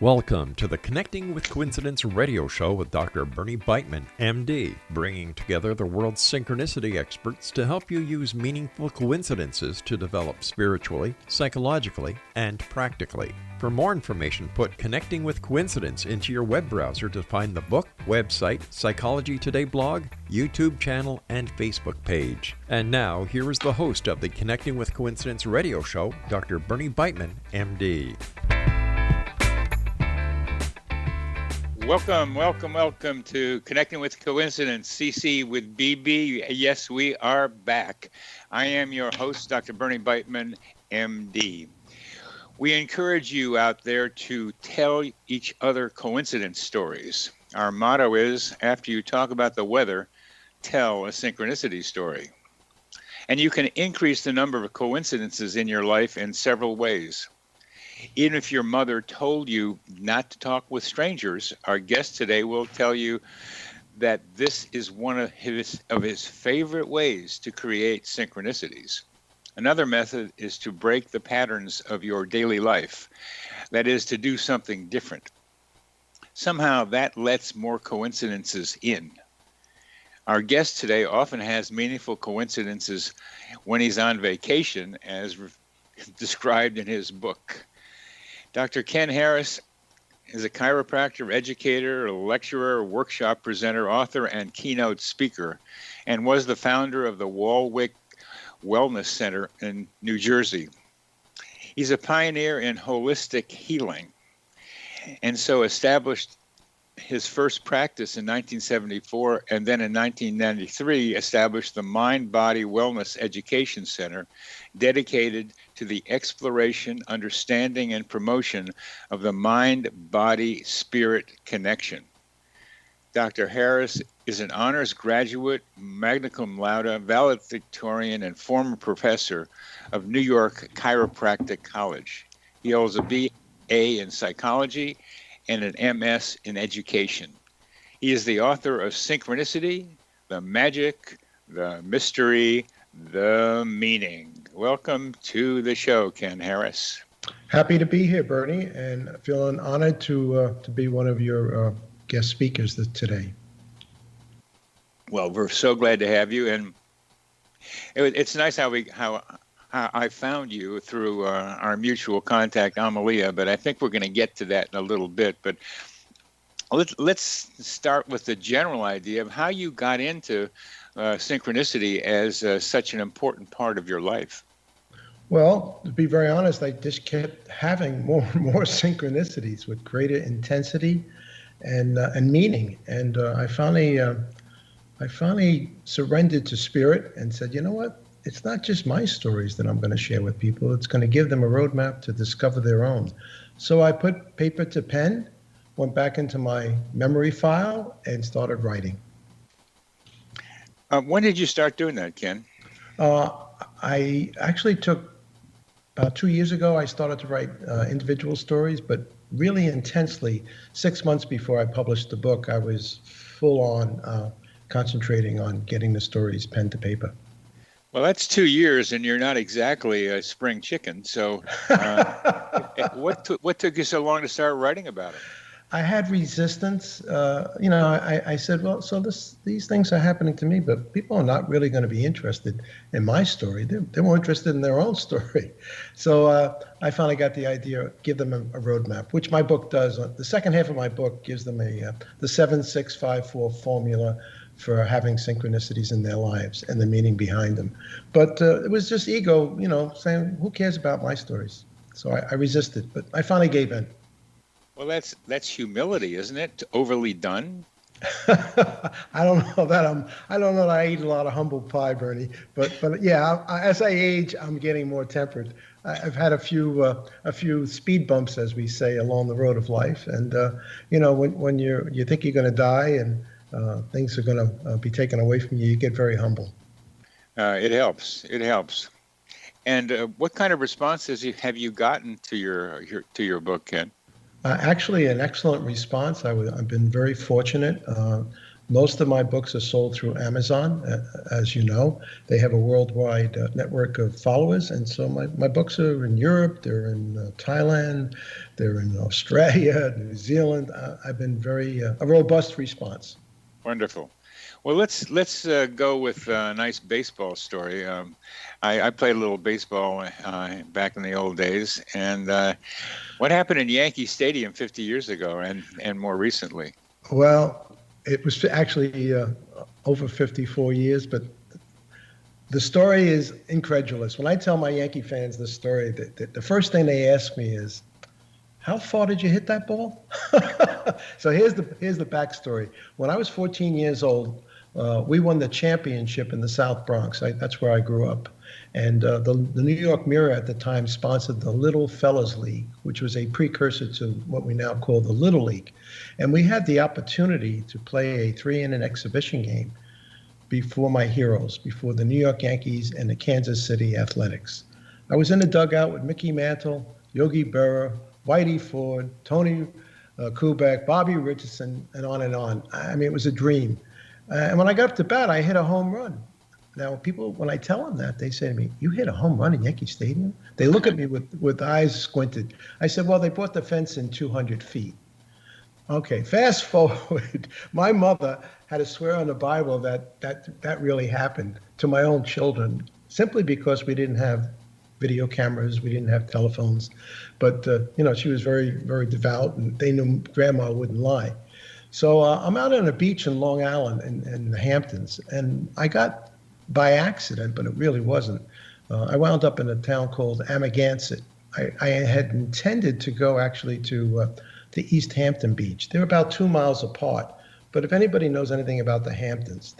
Welcome to the Connecting with Coincidence radio show with Dr. Bernie Beitman, MD, bringing together the world's synchronicity experts to help you use meaningful coincidences to develop spiritually, psychologically, and practically. For more information, put Connecting with Coincidence into your web browser to find the book, website, Psychology Today blog, YouTube channel, and Facebook page. And now, here is the host of the Connecting with Coincidence radio show, Dr. Bernie Beitman, MD. Welcome to Connecting with Coincidence, CC with BB. Yes, we are back. I am your host, Dr. Bernie Beitman, MD. We encourage you out there to tell each other coincidence stories. Our motto is, after you talk about the weather, tell a synchronicity story. And you can increase the number of coincidences in your life in several ways. Even if your mother told you not to talk with strangers, our guest today will tell you that this is one of his favorite ways to create synchronicities. Another method is to break the patterns of your daily life. That is, to do something different. Somehow that lets more coincidences in. Our guest today often has meaningful coincidences when he's on vacation, as described in his book. Dr. Ken Harris is a chiropractor, educator, lecturer, workshop presenter, author, and keynote speaker, and was the founder of the Waldwick Wellness Center in New Jersey. He's a pioneer in holistic healing, and so established his first practice in 1974, and then in 1993 established the Mind Body Wellness Education Center, dedicated to the exploration, understanding, and promotion of the mind-body-spirit connection. Dr. Harris is an honors graduate, magna cum laude, valedictorian, and former professor of New York Chiropractic College. He holds a BA in psychology and an MS in education. He is the author of Synchronicity, The Magic, The Mystery, The Meaning. Welcome to the show, Ken Harris. Happy to be here, Bernie, and feeling honored to be one of your guest speakers today. Well, we're so glad to have you, and it's nice how I found you through our mutual contact, Amalia, but I think we're going to get to that in a little bit. But let's start with the general idea of how you got into synchronicity as such an important part of your life. Well, to be very honest, I just kept having more and more synchronicities with greater intensity and meaning. And I finally surrendered to spirit and said, you know what? It's not just my stories that I'm going to share with people. It's going to give them a roadmap to discover their own. So I put paper to pen, went back into my memory file, and started writing. When did you start doing that, Ken? I actually took about 2 years ago, I started to write individual stories, but really intensely. 6 months before I published the book, I was full on concentrating on getting the stories pen to paper. Well, that's 2 years, and you're not exactly a spring chicken. So what took you so long to start writing about it? I had resistance. I said, well, so these things are happening to me, but people are not really going to be interested in my story. They're more interested in their own story. So I finally got the idea, give them a roadmap, which my book does. The second half of my book gives them the 7-6-5-4 formula for having synchronicities in their lives and the meaning behind them. But it was just ego, saying, who cares about my stories? So I resisted, but I finally gave in. Well, that's humility, isn't it? Overly done. I don't know that I eat a lot of humble pie, Bernie. But yeah, as I age, I'm getting more tempered. I've had a few speed bumps, as we say, along the road of life, and when you think you're going to die and things are going to be taken away from you, you get very humble. It helps. And what kind of responses have you gotten to your book, Ken? Actually, an excellent response. I've been very fortunate. Most of my books are sold through Amazon, as you know. They have a worldwide network of followers. And so my books are in Europe, they're in Thailand, they're in Australia, New Zealand. I've been a robust response. Wonderful. Well, let's go with a nice baseball story. I played a little baseball back in the old days. And what happened in Yankee Stadium 50 years ago and more recently? Well, it was actually over 54 years, but the story is incredulous. When I tell my Yankee fans this story, the first thing they ask me is, how far did you hit that ball? So here's the backstory. When I was 14 years old, we won the championship in the South Bronx. That's where I grew up. And the New York Mirror at the time sponsored the Little Fellas League, which was a precursor to what we now call the Little League. And we had the opportunity to play a 3-inning exhibition game before my heroes, before the New York Yankees and the Kansas City Athletics. I was in the dugout with Mickey Mantle, Yogi Berra, Whitey Ford, Tony Kubek, Bobby Richardson, and on and on. I mean, it was a dream. And when I got up to bat, I hit a home run. Now, people, when I tell them that, they say to me, you hit a home run in Yankee Stadium? They look at me with eyes squinted. I said, well, they brought the fence in 200 feet. Okay, fast forward. My mother had to swear on the Bible that really happened to my own children, simply because we didn't have video cameras, we didn't have telephones. But, she was very, very devout, and they knew Grandma wouldn't lie. So I'm out on a beach in Long Island in the Hamptons, and I got, by accident, but it really wasn't, I wound up in a town called Amagansett. I had intended to go actually to East Hampton Beach. They're about 2 miles apart. But if anybody knows anything about the Hamptons,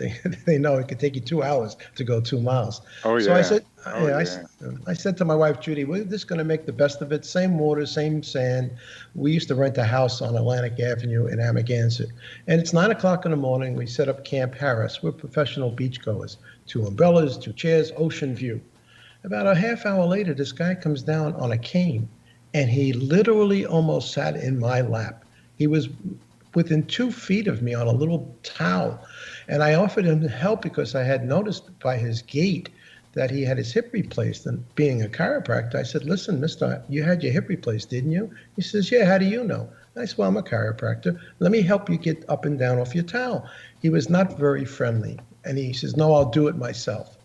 they know it could take you 2 hours to go 2 miles. Oh, yeah. So I said, I said to my wife, Judy, we're just going to make the best of it. Same water, same sand. We used to rent a house on Atlantic Avenue in Amagansett. And it's 9 o'clock in the morning. We set up Camp Harris. We're professional beachgoers. 2 umbrellas, 2 chairs, ocean view. About a half hour later, this guy comes down on a cane, and he literally almost sat in my lap. He was within 2 feet of me on a little towel. And I offered him help because I had noticed by his gait that he had his hip replaced. And being a chiropractor, I said, listen, mister, you had your hip replaced, didn't you? He says, yeah, how do you know? I said, well, I'm a chiropractor. Let me help you get up and down off your towel. He was not very friendly. And he says, no, I'll do it myself.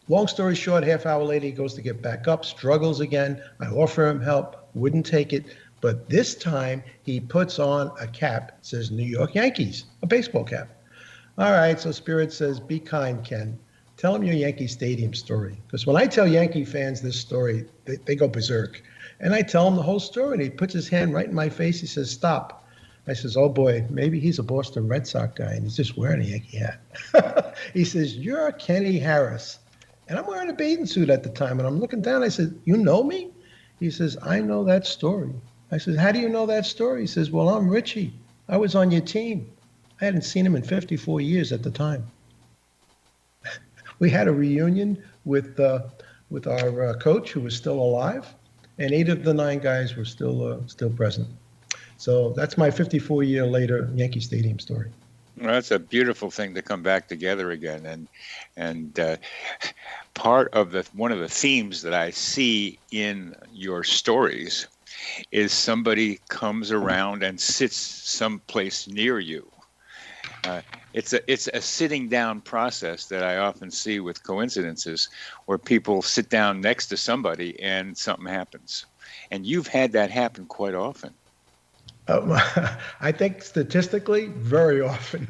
Long story short, half hour later, he goes to get back up, struggles again. I offer him help, wouldn't take it. But this time, he puts on a cap, says New York Yankees, a baseball cap. All right, so Spirit says, be kind, Ken. Tell him your Yankee Stadium story. Because when I tell Yankee fans this story, they go berserk. And I tell him the whole story, and he puts his hand right in my face. He says, stop. I says, oh, boy, maybe he's a Boston Red Sox guy, and he's just wearing a Yankee hat. He says, you're Kenny Harris. And I'm wearing a bathing suit at the time, and I'm looking down. I said, you know me? He says, I know that story. I said, how do you know that story? He says, well, I'm Richie. I was on your team. I hadn't seen him in 54 years at the time. We had a reunion with our coach, who was still alive, and 8 of the 9 guys were still present. So that's my 54-year later Yankee Stadium story. Well, that's a beautiful thing to come back together again, and part of one of the themes that I see in your stories is somebody comes around and sits someplace near you. It's a sitting down process that I often see with coincidences, where people sit down next to somebody and something happens. And you've had that happen quite often. I think statistically, very often.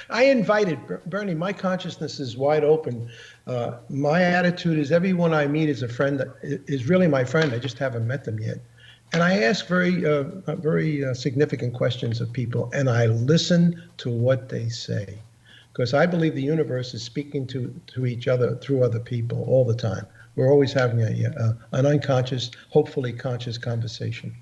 I invited, Bernie, my consciousness is wide open. My attitude is everyone I meet is a friend that is really my friend. I just haven't met them yet. And I ask very significant questions of people, and I listen to what they say, because I believe the universe is speaking to each other through other people all the time. We're always having an unconscious, hopefully conscious conversation.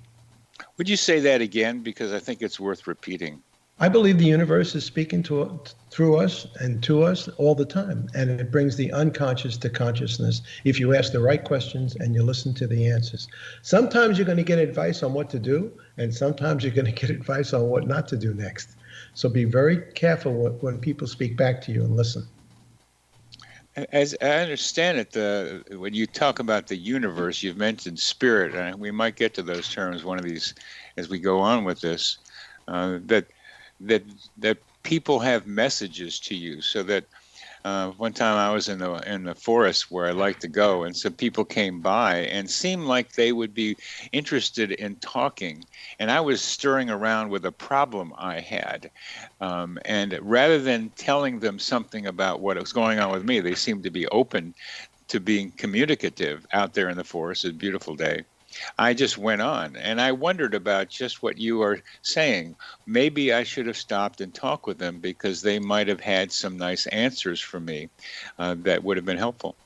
Would you say that again? Because I think it's worth repeating. I believe the universe is speaking through us and to us all the time, and it brings the unconscious to consciousness if you ask the right questions and you listen to the answers. Sometimes you're going to get advice on what to do, and sometimes you're going to get advice on what not to do next. So be very careful when people speak back to you and listen. As I understand it, when you talk about the universe, you've mentioned spirit, and we might get to those terms one of these as we go on with this. That people have messages to you, so that one time I was in the forest where I like to go, and some people came by and seemed like they would be interested in talking. And I was stirring around with a problem I had. And rather than telling them something about what was going on with me, they seemed to be open to being communicative out there in the forest. It's a beautiful day. I just went on, and I wondered about just what you are saying. Maybe I should have stopped and talked with them, because they might have had some nice answers for me that would have been helpful.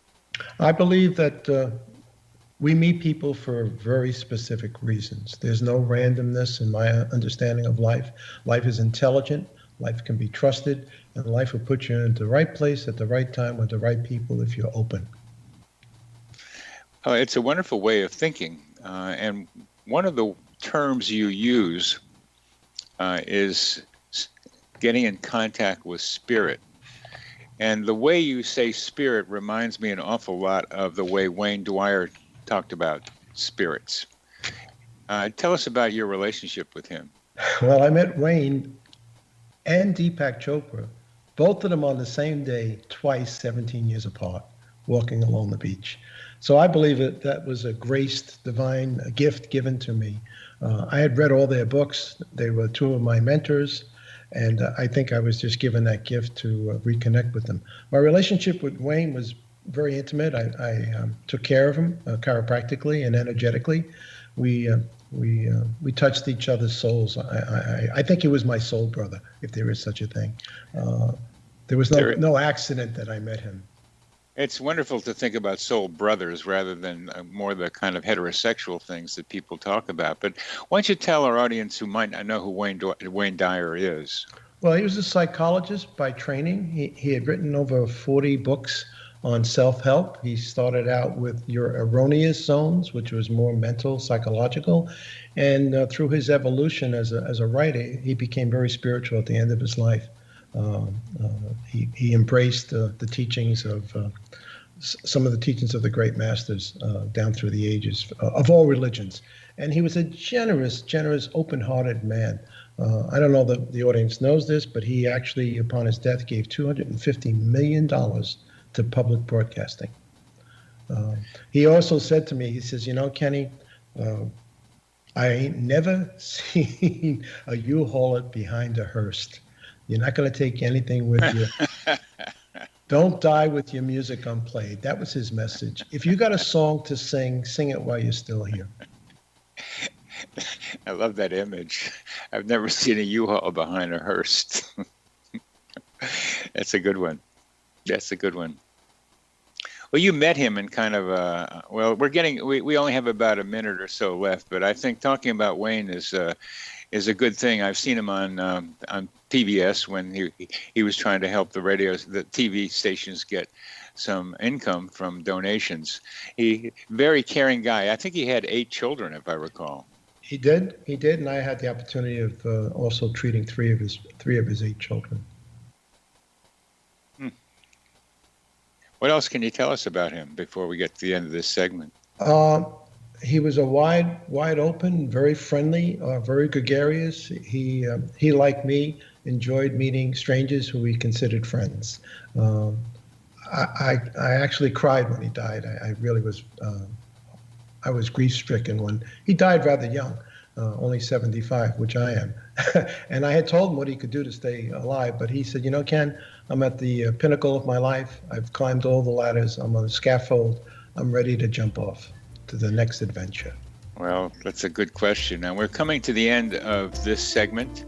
I believe that we meet people for very specific reasons. There's no randomness in my understanding of life. Life is intelligent, life can be trusted, and life will put you in the right place at the right time with the right people if you're open. Oh, it's a wonderful way of thinking. And one of the terms you use is getting in contact with spirit. And the way you say spirit reminds me an awful lot of the way Wayne Dwyer talked about spirits. Tell us about your relationship with him. Well, I met Wayne and Deepak Chopra, both of them on the same day, twice, 17 years apart, walking along the beach. So I believe that was a graced, divine gift given to me. I had read all their books. They were two of my mentors, and I think I was just given that gift to reconnect with them. My relationship with Wayne was very intimate. I took care of him chiropractically and energetically. We touched each other's souls. I think he was my soul brother, if there is such a thing. There was no accident that I met him. It's wonderful to think about soul brothers rather than more the kind of heterosexual things that people talk about. But why don't you tell our audience who might not know who Wayne Dyer is? Well, he was a psychologist by training. He had written over 40 books on self-help. He started out with Your Erroneous Zones, which was more mental, psychological. And through his evolution as a writer, he became very spiritual at the end of his life. He embraced the teachings of some of the teachings of the great masters down through the ages of all religions. And he was a generous, open-hearted man. I don't know that the audience knows this, but he actually, upon his death, gave $250 million to public broadcasting. He also said to me, he says, you know, Kenny, I ain't never seen a U-Hauler behind a hearse. You're not going to take anything with you. Don't die with your music unplayed. That was his message. If you got a song to sing, sing it while you're still here. I love that image. I've never seen a U-Haul behind a hearse. That's a good one. That's a good one. Well, you met him in kind of well, we only have about a minute or so left, but I think talking about Wayne is a good thing. I've seen him on PBS when he was trying to help the TV stations get some income from donations. Very caring guy. I think he had 8 children, if I recall. He did, and I had the opportunity of also treating three of his 8 children. What else can you tell us about him before we get to the end of this segment? He was a wide open, very friendly, very gregarious. He like me, enjoyed meeting strangers who he considered friends. I actually cried when he died. I really was. I was grief-stricken when he died rather young, only 75, which I am. And I had told him what he could do to stay alive, but he said, you know, Ken, I'm at the pinnacle of my life. I've climbed all the ladders. I'm on a scaffold. I'm ready to jump off to the next adventure. Well, that's a good question. Now we're coming to the end of this segment.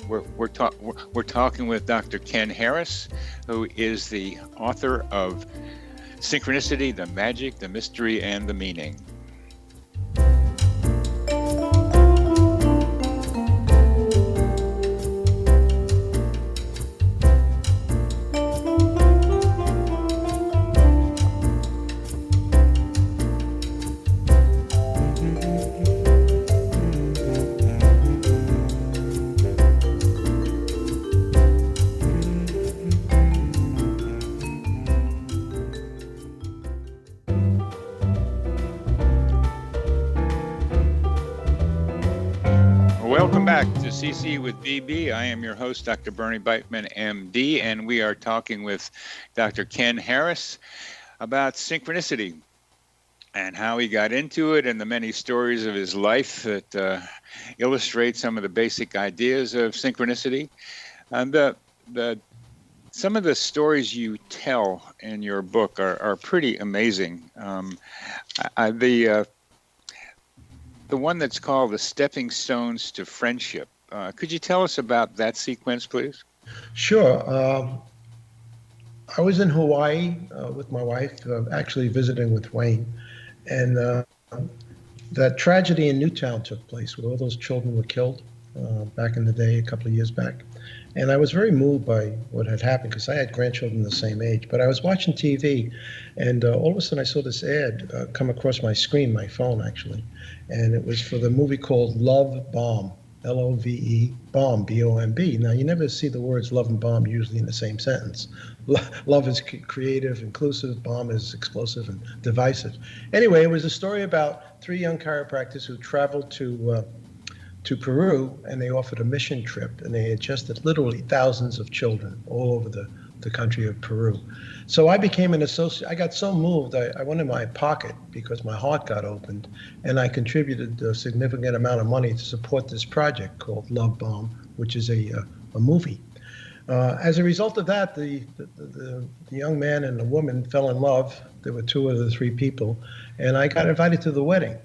We're talking with Dr. Ken Harris, who is the author of Synchronicity, the Magic, the Mystery, and the Meaning. Welcome back to CC with BB. I am your host, Dr. Bernie Beitman, MD, and we are talking with Dr. Ken Harris about synchronicity and how he got into it and the many stories of his life that illustrate some of the basic ideas of synchronicity. And some of the stories you tell in your book are pretty amazing. The one that's called The Stepping Stones to Friendship. Could you tell us about that sequence, please? Sure. I was in Hawaii with my wife, actually visiting with Wayne, and that tragedy in Newtown took place where all those children were killed back in the day, a couple of years back. And I was very moved by what had happened because I had grandchildren the same age. But I was watching TV, and all of a sudden I saw this ad come across my screen, my phone actually. And it was for the movie called Love Bomb, Love, bomb, B-O-M-B. Now, you never see the words love and bomb usually in the same sentence. Love is creative, inclusive, bomb is explosive and divisive. Anyway, it was a story about 3 young chiropractors who traveled to Peru, and they offered a mission trip, and they adjusted literally thousands of children all over the country of Peru. So I became an associate. I got so moved, I went in my pocket because my heart got opened, and I contributed a significant amount of money to support this project called Love Bomb, which is a movie. As a result of that, the young man and the woman fell in love. There were 2 of the 3 people, and I got invited to the wedding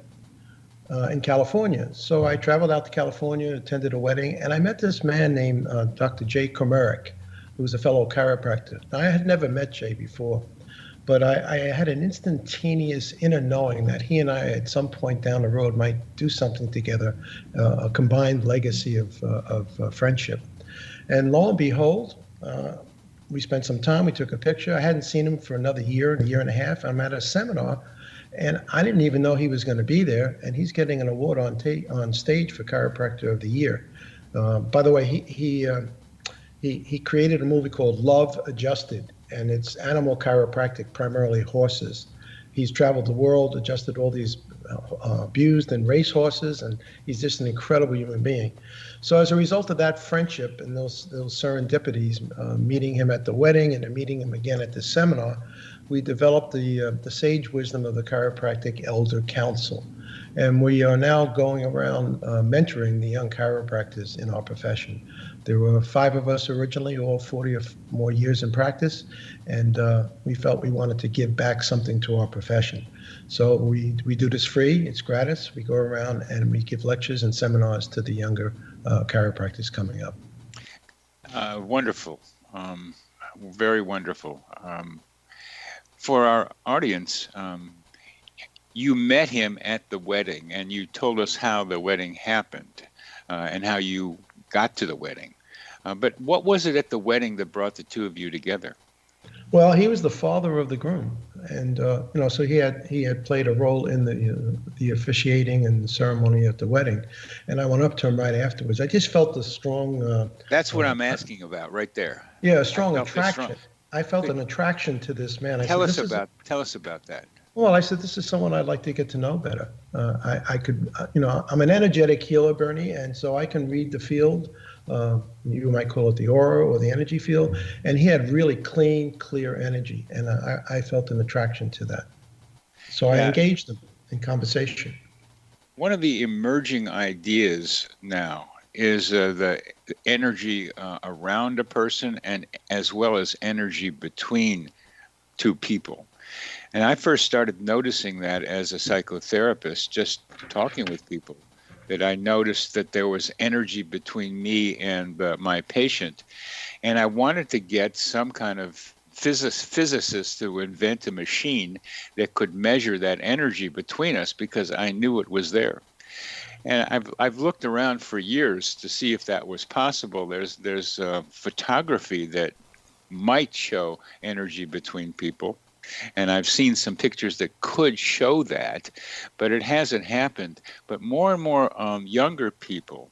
in California. So I traveled out to California, attended a wedding, and I met this man named Dr. Jay Comerick, who was a fellow chiropractor. Now, I had never met Jay before, but I had an instantaneous inner knowing that he and I at some point down the road might do something together, a combined legacy of friendship. And lo and behold, we spent some time, we took a picture. I hadn't seen him for another year and a half. I'm at a seminar, and I didn't even know he was going to be there, and he's getting an award on stage for Chiropractor of the Year. By the way, he created a movie called Love Adjusted, and it's animal chiropractic, primarily horses. He's traveled the world, adjusted all these abused and race horses, and he's just an incredible human being. So as a result of that friendship and those serendipities, meeting him at the wedding and then meeting him again at the seminar, we developed the sage wisdom of the Chiropractic Elder Council. And we are now going around mentoring the young chiropractors in our profession. There were 5 of us originally, all 40 or more years in practice, and we felt we wanted to give back something to our profession. So we do this free, it's gratis. We go around and we give lectures and seminars to the younger chiropractors coming up. Wonderful, very wonderful. For our audience, you met him at the wedding, and you told us how the wedding happened and how you got to the wedding. But what was it at the wedding that brought the 2 of you together? Well, he was the father of the groom, and so he had played a role in the officiating and the ceremony at the wedding. And I went up to him right afterwards. I just felt a strong. That's what I'm asking about, right there. Yeah, a strong attraction. I felt an attraction to this man. Tell us about that. Well, I said, this is someone I'd like to get to know better. I could, I'm an energetic healer, Bernie, and so I can read the field. You might call it the aura or the energy field. And he had really clean, clear energy, and I felt an attraction to that. So I engaged him in conversation. One of the emerging ideas now is the energy around a person and as well as energy between 2 people. And I first started noticing that as a psychotherapist, just talking with people, that I noticed that there was energy between me and my patient. And I wanted to get some kind of physicist to invent a machine that could measure that energy between us because I knew it was there. And I've looked around for years to see if that was possible. There's photography that might show energy between people. And I've seen some pictures that could show that, but it hasn't happened. But more and more younger people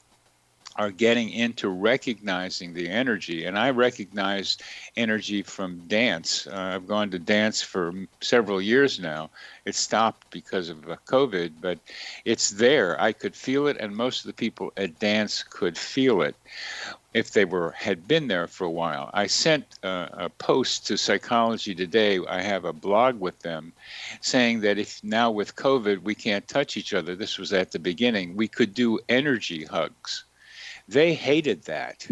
are getting into recognizing the energy. And I recognize energy from dance. I've gone to dance for several years now. It stopped because of COVID, but it's there. I could feel it, and most of the people at dance could feel it if they had been there for a while. I sent a post to Psychology Today. I have a blog with them saying that if now with COVID we can't touch each other, this was at the beginning, we could do energy hugs. They hated that,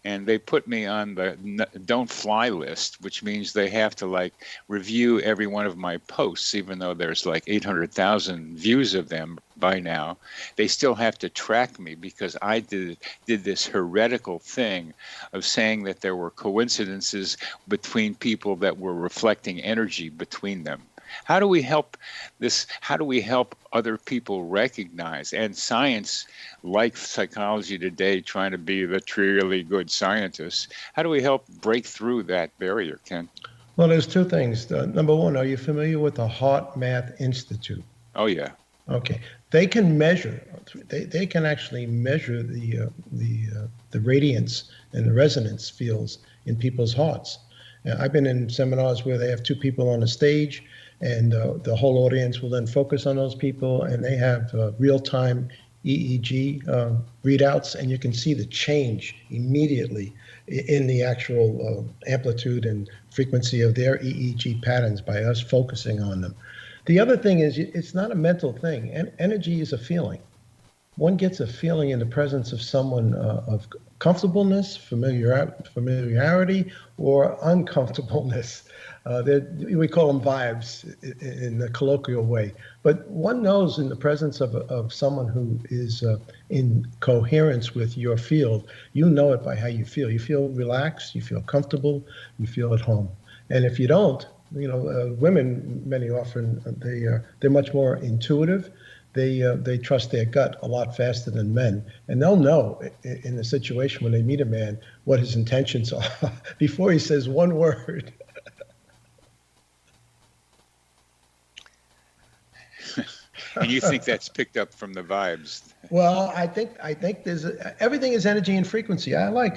and they put me on the don't fly list, which means they have to like review every one of my posts, even though there's like 800,000 views of them by now. They still have to track me because I did this heretical thing of saying that there were coincidences between people that were reflecting energy between them. How do we help this? How do we help other people recognize, and science, like Psychology Today, trying to be the truly good scientists, how do we help break through that barrier, Ken? Well, there's two things. Number one, are you familiar with the Heart Math Institute? Oh, yeah. Okay. They can measure, they can actually measure the radiance and the resonance fields in people's hearts. I've been in seminars where they have two people on a stage, and the whole audience will then focus on those people, and they have real-time EEG readouts, and you can see the change immediately in the actual amplitude and frequency of their EEG patterns by us focusing on them. The other thing is, it's not a mental thing. Energy is a feeling. One gets a feeling in the presence of someone of comfortableness, familiarity, or uncomfortableness. We call them vibes in the colloquial way. But one knows in the presence of someone who is in coherence with your field, you know it by how you feel. You feel relaxed, you feel comfortable, you feel at home. And if you don't, women, many often, they're much more intuitive. They trust their gut a lot faster than men, and they'll know in a situation when they meet a man what his intentions are before he says one word. And you think that's picked up from the vibes? Well, I think there's everything is energy and frequency. I like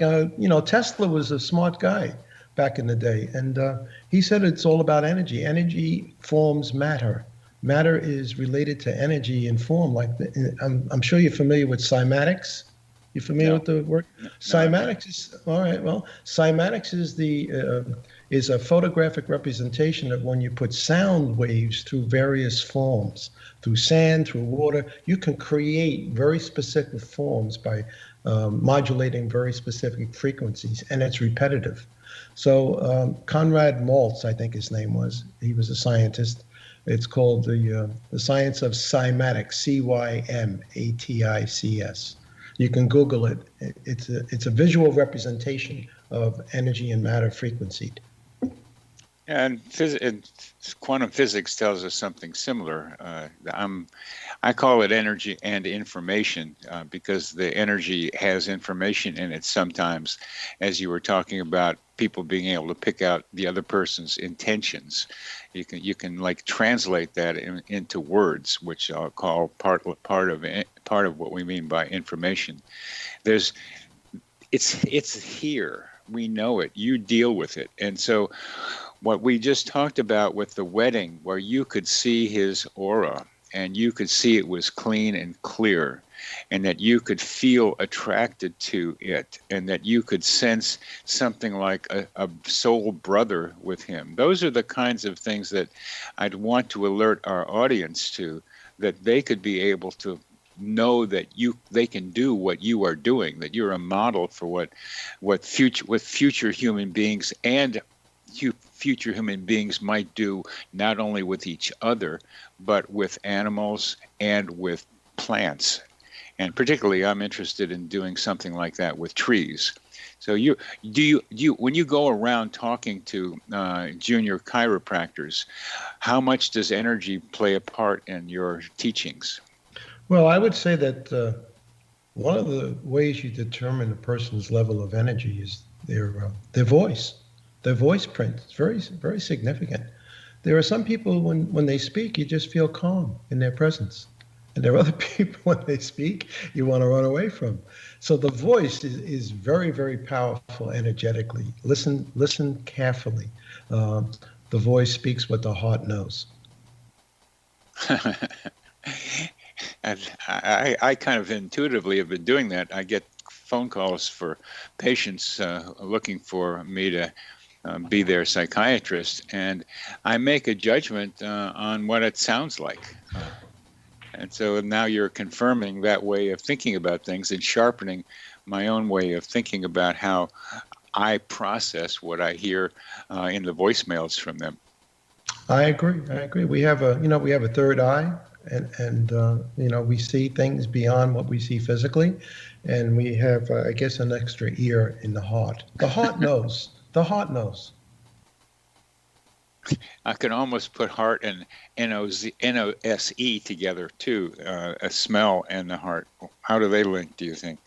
Tesla was a smart guy back in the day, and he said it's all about energy. Energy forms matter. Matter is related to energy and form. I'm sure you're familiar with cymatics. You familiar with the word? No, cymatics is all right. Well, cymatics is a photographic representation of when you put sound waves through various forms, through sand, through water. You can create very specific forms by modulating very specific frequencies, and it's repetitive. So Conrad Maltz, I think his name was. He was a scientist. It's called the science of cymatics, CYMATICS. You can Google it. It's a visual representation of energy and matter frequency. And quantum physics tells us something similar. I call it energy and information because the energy has information in it sometimes, as you were talking about people being able to pick out the other person's intentions. You can like translate that into words, which I'll call part of what we mean by information. It's here. We know it. You deal with it. And so what we just talked about with the wedding, where you could see his aura and you could see it was clean and clear, and that you could feel attracted to it, and that you could sense something like a soul brother with him. Those are the kinds of things that I'd want to alert our audience to, that they could be able to know that they can do what you are doing, that you're a model for what future human beings and future human beings might do, not only with each other, but with animals and with plants. And particularly, I'm interested in doing something like that with trees. So when you go around talking to junior chiropractors, how much does energy play a part in your teachings? Well, I would say that one of the ways you determine a person's level of energy is their voice. Their voice print is very, very significant. There are some people when they speak, you just feel calm in their presence. And there are other people, when they speak, you want to run away from. So the voice is very, very powerful energetically. Listen carefully. Um, the voice speaks what the heart knows. And I kind of intuitively have been doing that. I get phone calls for patients looking for me to be their psychiatrist, and I make a judgment on what it sounds like. And so now you're confirming that way of thinking about things and sharpening my own way of thinking about how I process what I hear in the voicemails from them. I agree. We have a third eye, and we see things beyond what we see physically, and we have, I guess, an extra ear in the heart. The heart knows. The heart knows. I can almost put heart and NOSE together too, a smell and the heart. How do they link, do you think?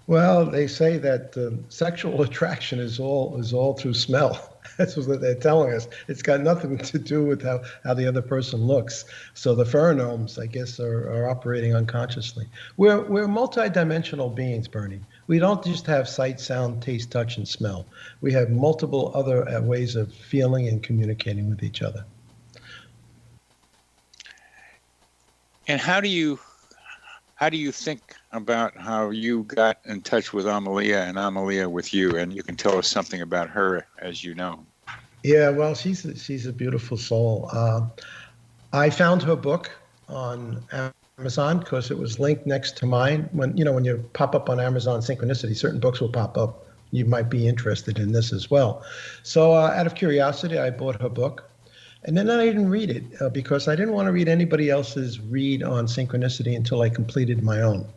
Well, they say that sexual attraction is all through smell. That's what they're telling us. It's got nothing to do with how the other person looks. So the pheromones, I guess, are operating unconsciously. We're multidimensional beings, Bernie. We don't just have sight, sound, taste, touch, and smell. We have multiple other ways of feeling and communicating with each other. And how do you think about how you got in touch with Amalia and Amalia with you? And you can tell us something about her, as you know. Yeah, well, she's a beautiful soul. I found her book on Amazon because it was linked next to mine. When you pop up on Amazon Synchronicity, certain books will pop up. You might be interested in this as well. So out of curiosity, I bought her book. And then I didn't read it because I didn't want to read anybody else's read on synchronicity until I completed my own.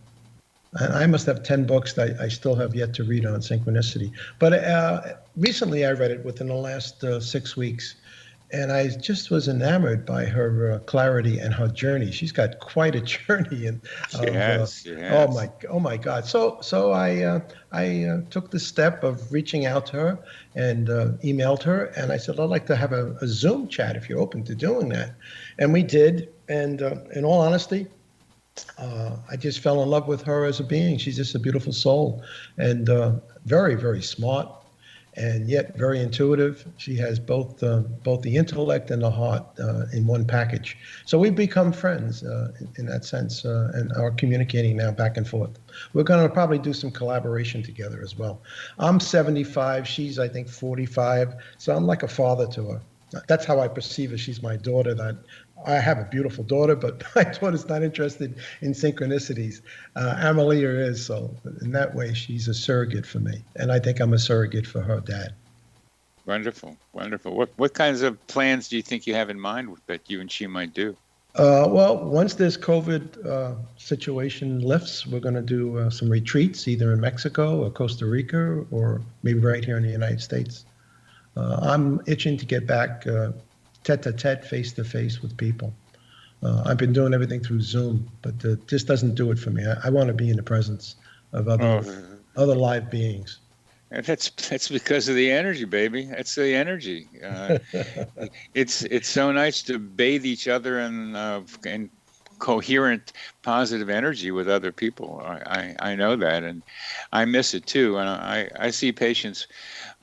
And I must have 10 books that I still have yet to read on synchronicity. But recently I read it within the last 6 weeks. And I just was enamored by her clarity and her journey. She's got quite a journey. And she has. Oh my God! So I took the step of reaching out to her and emailed her, and I said I'd like to have a Zoom chat if you're open to doing that, and we did. And in all honesty, I just fell in love with her as a being. She's just a beautiful soul, and very, very smart, and yet very intuitive. She has both the intellect and the heart in one package. So we've become friends in that sense, and are communicating now back and forth. We're going to probably do some collaboration together as well. I'm 75. She's, I think, 45. So I'm like a father to her. That's how I perceive her. She's my daughter. That I have a beautiful daughter, but my daughter's not interested in synchronicities. Amalia is, so in that way, she's a surrogate for me, and I think I'm a surrogate for her dad. Wonderful, wonderful. What kinds of plans do you think you have in mind that you and she might do? Well, once this COVID situation lifts, we're going to do some retreats, either in Mexico or Costa Rica, or maybe right here in the United States. I'm itching to get back tete-a-tete, face-to-face with people. I've been doing everything through Zoom, but it just doesn't do it for me. I want to be in the presence of other live beings. And that's because of the energy, baby. That's the energy. It's so nice to bathe each other in coherent, positive energy with other people. I know that, and I miss it too. And I see patients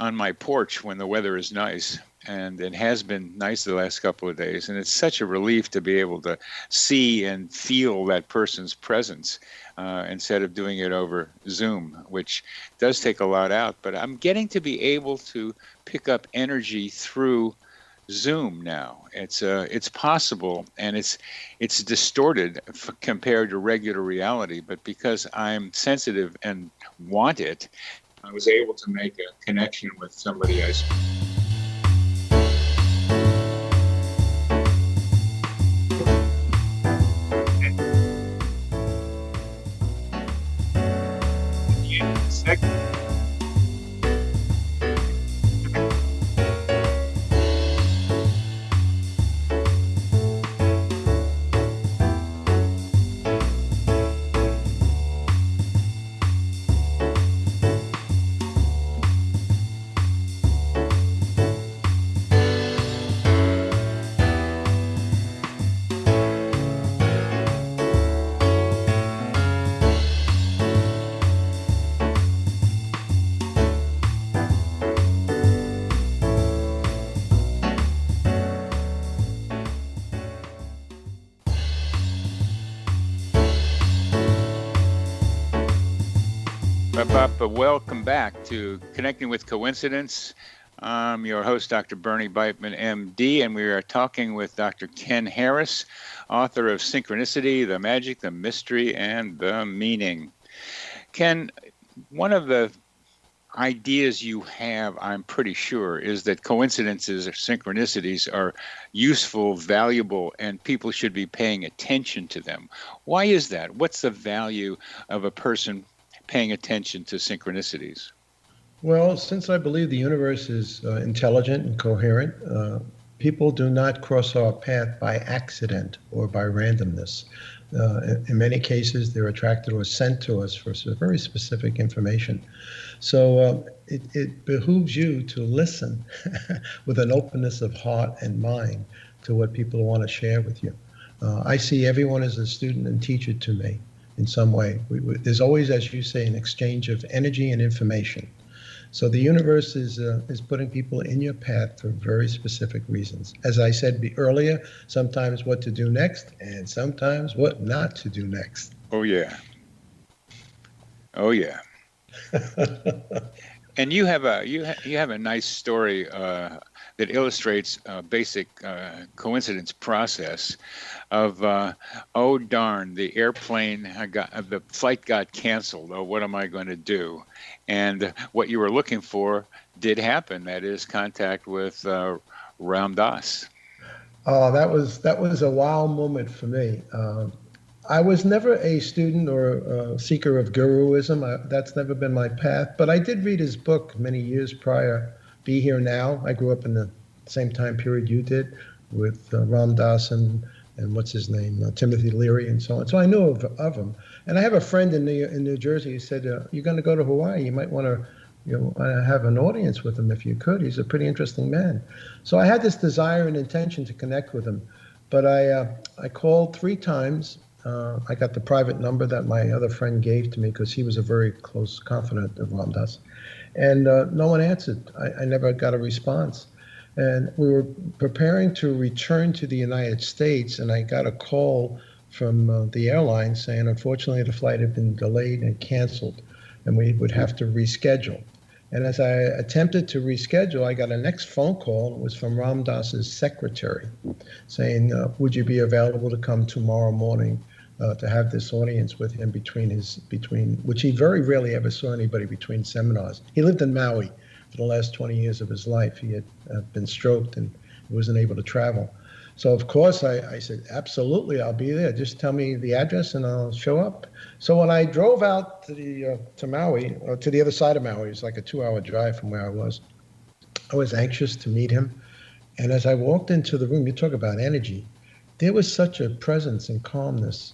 on my porch when the weather is nice. And it has been nice the last couple of days. And it's such a relief to be able to see and feel that person's presence instead of doing it over Zoom, which does take a lot out. But I'm getting to be able to pick up energy through Zoom now. It's possible, and it's distorted compared to regular reality. But because I'm sensitive and want it, I was able to make a connection with somebody I Welcome back to Connecting with Coincidence. I'm your host, Dr. Bernie Beitman, MD, and we are talking with Dr. Ken Harris, author of Synchronicity, The Magic, the Mystery, and the Meaning. Ken, one of the ideas you have, I'm pretty sure, is that coincidences or synchronicities are useful, valuable, and people should be paying attention to them. Why is that? What's the value of a person paying attention to synchronicities? Well, since I believe the universe is intelligent and coherent, people do not cross our path by accident or by randomness. In many cases, they're attracted or sent to us for some very specific information. So it behooves you to listen with an openness of heart and mind to what people want to share with you. I see everyone as a student and teacher to me in some way. There's always, as you say, an exchange of energy and information. So the universe is putting people in your path for very specific reasons. As I said earlier, sometimes what to do next, and sometimes what not to do next. Oh yeah. And you have a nice story that illustrates a basic coincidence process of oh darn, the flight got canceled. Oh, what am I going to do? And what you were looking for did happen. That is contact with Ram Dass. Oh, that was a wow moment for me. I was never a student or a seeker of guruism. That's never been my path. But I did read his book many years prior, Be Here Now. I grew up in the same time period you did with Ram Dass and what's his name, Timothy Leary and so on. So I knew of him. And I have a friend in New Jersey who said, you're going to go to Hawaii. You might want to have an audience with him if you could. He's a pretty interesting man. So I had this desire and intention to connect with him. But I called 3 times. I got the private number that my other friend gave to me because he was a very close confidant of Ram Dass. And no one answered. I never got a response. And we were preparing to return to the United States, and I got a call from the airline saying, unfortunately, the flight had been delayed and canceled, and we would have to reschedule. And as I attempted to reschedule, I got a next phone call. It was from Ram Dass's secretary saying, would you be available to come tomorrow morning to have this audience with him between which he very rarely ever saw anybody between seminars. He lived in Maui for the last 20 years of his life. He had been stroked and wasn't able to travel. So of course I said, absolutely, I'll be there. Just tell me the address and I'll show up. So when I drove out to Maui, or to the other side of Maui, it's like a 2-hour drive from where I was anxious to meet him. And as I walked into the room, you talk about energy, there was such a presence and calmness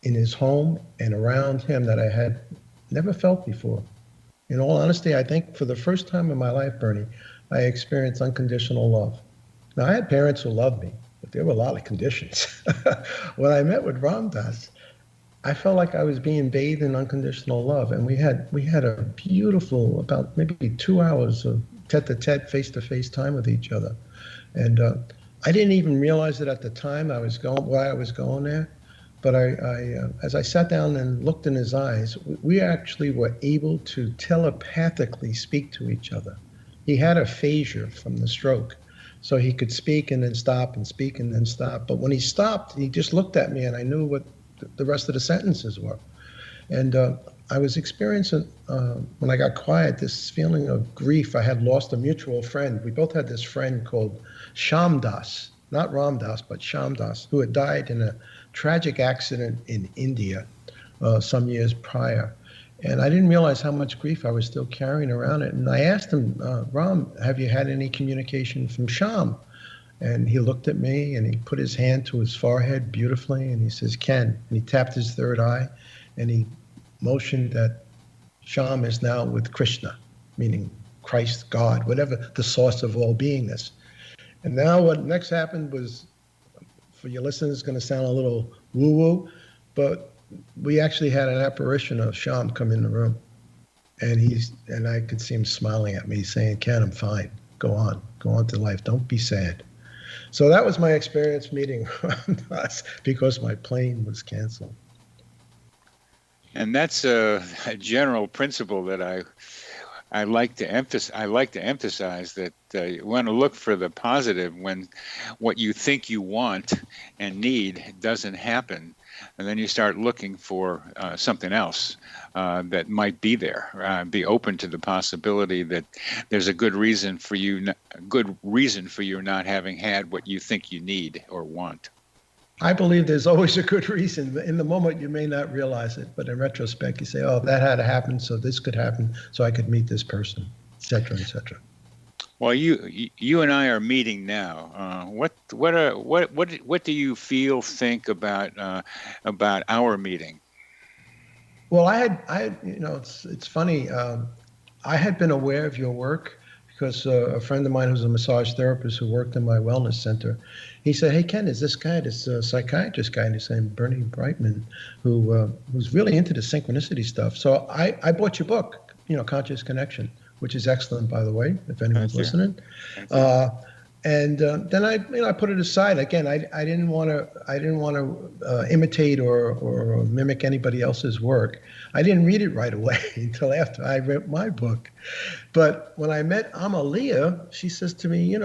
in his home and around him that I had never felt before. In all honesty, I think for the first time in my life, Bernie, I experienced unconditional love. Now, I had parents who loved me, but there were a lot of conditions. When I met with Ram Dass, I felt like I was being bathed in unconditional love. And we had a beautiful, about maybe 2 hours of tete-a-tete, face-to-face time with each other. And I didn't even realize it at the time why I was going there. But as I sat down and looked in his eyes, we actually were able to telepathically speak to each other. He had aphasia from the stroke, so he could speak and then stop and speak and then stop. But when he stopped, he just looked at me and I knew what the rest of the sentences were. And I was experiencing, when I got quiet, this feeling of grief. I had lost a mutual friend. We both had this friend called Sham Das, not Ram Dass, but Sham Das, who had died in a tragic accident in India some years prior. And I didn't realize how much grief I was still carrying around it. And I asked him, Ram, have you had any communication from Sham? And he looked at me and he put his hand to his forehead beautifully and he says, Ken. And he tapped his third eye and he motioned that Sham is now with Krishna, meaning Christ, God, whatever the source of all beingness. And now what next happened was, for your listeners, going to sound a little woo-woo, but we actually had an apparition of Sham come in the room. And I could see him smiling at me saying, Ken, I'm fine. Go on to life. Don't be sad. So that was my experience meeting Ram Dass because my plane was canceled. And that's a general principle that I like to emphasize that you want to look for the positive when what you think you want and need doesn't happen, and then you start looking for something else that might be there. Be open to the possibility that there's a good reason for you not having had what you think you need or want. I believe there's always a good reason. In the moment, you may not realize it, but in retrospect, you say, "Oh, that had to happen, so this could happen, so I could meet this person," et cetera, et cetera. Well, you and I are meeting now. What do you think about our meeting? Well, it's funny. I had been aware of your work because a friend of mine who's a massage therapist who worked in my wellness center, he said, "Hey, Ken, is this psychiatrist guy, and his name Bernie Brightman, who's really into the synchronicity stuff." So I bought your book, Conscious Connection, which is excellent, by the way, if anyone's listening. And then I put it aside. Again, I didn't want to imitate or mimic anybody else's work. I didn't read it right away until after I read my book. But when I met Amalia, she says to me,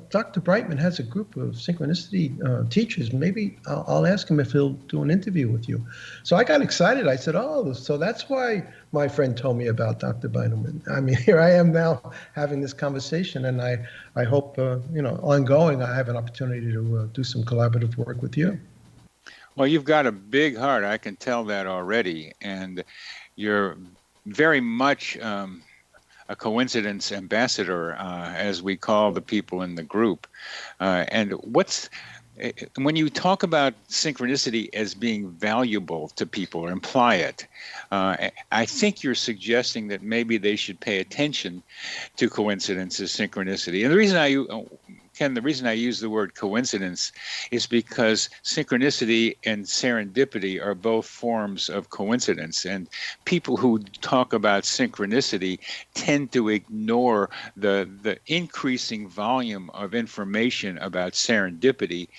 Dr. Brightman has a group of synchronicity teachers. Maybe I'll ask him if he'll do an interview with you. So I got excited. I said, "Oh, so that's why my friend told me about Dr. Brightman." I mean, here I am now having this conversation, and I hope, ongoing, I have an opportunity to do some collaborative work with you. Well, you've got a big heart. I can tell that already. And you're very much a coincidence ambassador, as we call the people in the group. And when you talk about synchronicity as being valuable to people or imply it, I think you're suggesting that maybe they should pay attention to coincidences, synchronicity. And the reason I use the word coincidence is because synchronicity and serendipity are both forms of coincidence. And people who talk about synchronicity tend to ignore the increasing volume of information about serendipity.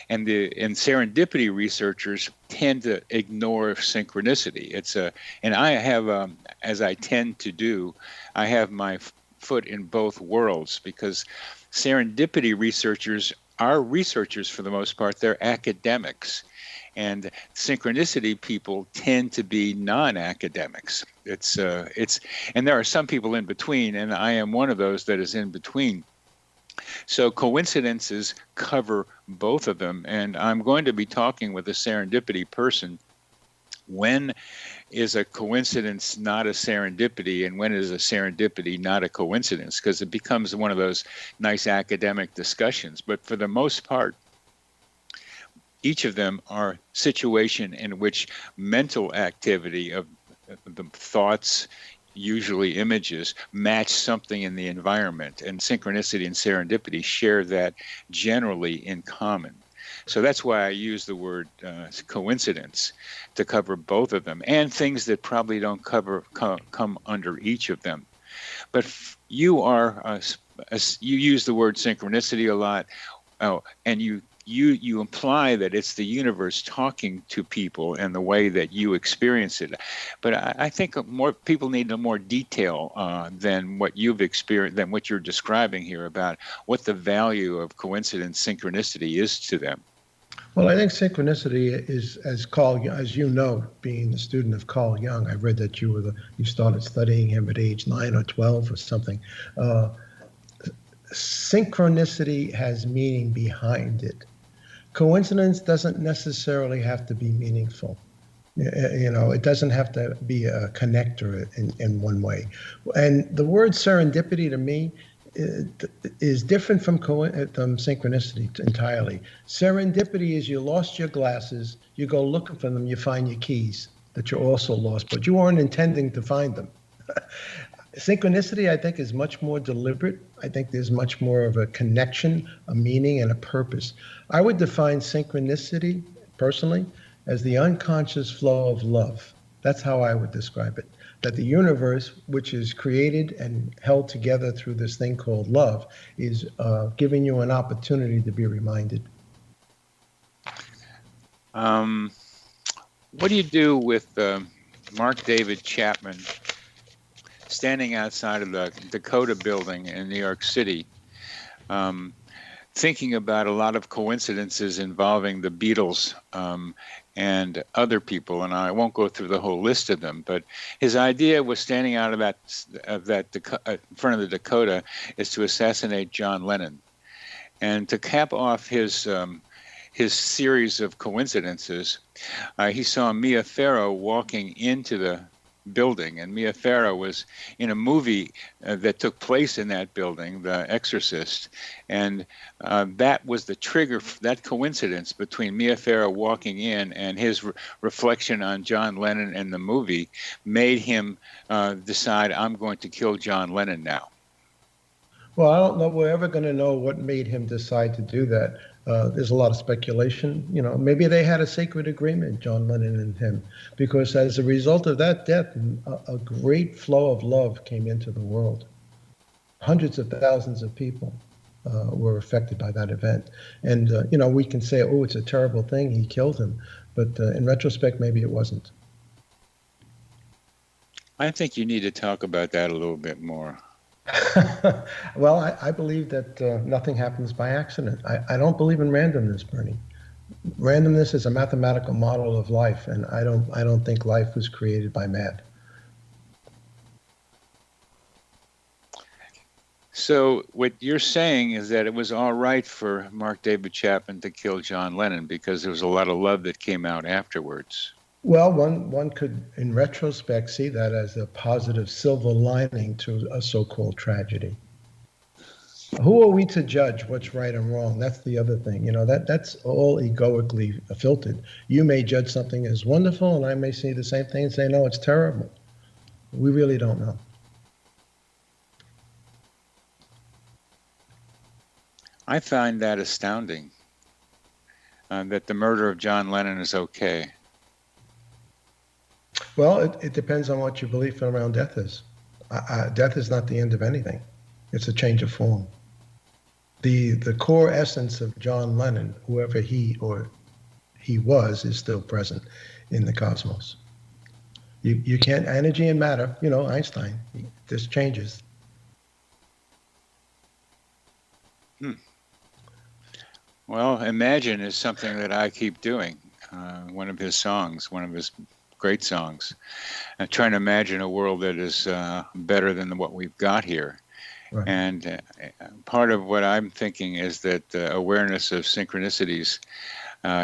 And serendipity researchers tend to ignore synchronicity. And I have, as I tend to do, I have my foot in both worlds, because serendipity researchers are researchers for the most part. They're academics. And synchronicity people tend to be non-academics. And there are some people in between, and I am one of those that is in between. So coincidences cover both of them, and I'm going to be talking with a serendipity person. When is a coincidence not a serendipity, and when is a serendipity not a coincidence? Because it becomes one of those nice academic discussions. But for the most part, each of them are situation in which mental activity of the thoughts, usually images, match something in the environment. And synchronicity and serendipity share that generally in common. So that's why I use the word coincidence to cover both of them, and things that probably don't come under each of them. But you use the word synchronicity a lot, and you imply that it's the universe talking to people in the way that you experience it. But I think more people need more detail than what you've experienced, than what you're describing here about what the value of coincidence, synchronicity is to them. Well, I think synchronicity is, as you know, being a student of Carl Jung. I read that you started studying him at age 9 or 12 or something. Synchronicity has meaning behind it. Coincidence doesn't necessarily have to be meaningful. It doesn't have to be a connector in one way. And the word serendipity to me is different from synchronicity entirely. Serendipity is you lost your glasses, you go looking for them, you find your keys that you also lost, but you weren't intending to find them. Synchronicity, I think, is much more deliberate. I think there's much more of a connection, a meaning, and a purpose. I would define synchronicity, personally, as the unconscious flow of love. That's how I would describe it. That the universe, which is created and held together through this thing called love, is giving you an opportunity to be reminded. What do you do with Mark David Chapman standing outside of the Dakota building in New York City, thinking about a lot of coincidences involving the Beatles and other people, and I won't go through the whole list of them, but his idea was standing out of in front of the Dakota is to assassinate John Lennon. And to cap off his series of coincidences, he saw Mia Farrow walking into the building, and Mia Farrow was in a movie that took place in that building, The Exorcist, and that was the trigger. That coincidence between Mia Farrow walking in and his reflection on John Lennon and the movie made him decide, I'm going to kill John Lennon now. Well, I don't know we're ever going to know what made him decide to do that. There's a lot of speculation. Maybe they had a sacred agreement, John Lennon and him, because as a result of that death, a great flow of love came into the world. Hundreds of thousands of people were affected by that event. And, we can say, oh, it's a terrible thing, he killed him. But in retrospect, maybe it wasn't. I think you need to talk about that a little bit more. Well, I believe that nothing happens by accident. I don't believe in randomness, Bernie. Randomness is a mathematical model of life, and I don't think life was created by mad. So what you're saying is that it was all right for Mark David Chapman to kill John Lennon because there was a lot of love that came out afterwards. Well, one could, in retrospect, see that as a positive silver lining to a so-called tragedy. Who are we to judge what's right and wrong? That's the other thing. That's all egoically filtered. You may judge something as wonderful, and I may see the same thing and say, no, it's terrible. We really don't know. I find that astounding, that the murder of John Lennon is okay. Well, it depends on what your belief around death is. Death is not the end of anything. It's a change of form. The core essence of John Lennon, whoever he was, is still present in the cosmos. You can't, energy and matter, Einstein, this changes. Well, Imagine is something that I keep doing. One of his great songs. I'm trying to imagine a world that is better than what we've got here. Right. And part of what I'm thinking is that awareness of synchronicities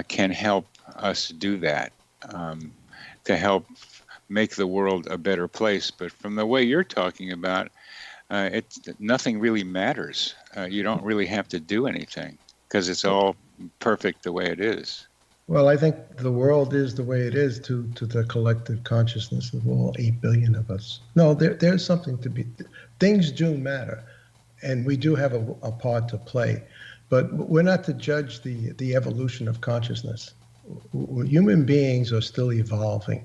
can help us do that, to help make the world a better place. But from the way you're talking about, nothing really matters. You don't really have to do anything because it's all perfect the way it is. Well, I think the world is the way it is to the collective consciousness of all 8 billion of us. No, there's something to be. Things do matter, and we do have a part to play, but we're not to judge the evolution of consciousness. Human beings are still evolving.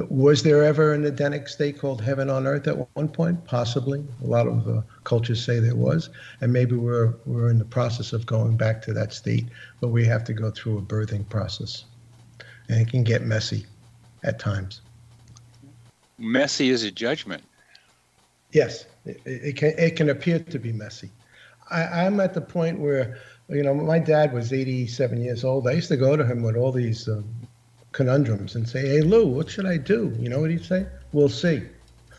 Was there ever an Edenic state called heaven on earth at one point? Possibly. A lot of cultures say there was, and maybe we're in the process of going back to that state, but we have to go through a birthing process, and it can get messy at times. Messy is a judgment. Yes, it can appear to be messy. I'm at the point where, my dad was 87 years old. I used to go to him with all these conundrums and say, hey, Lou, what should I do? You know what he'd say? We'll see.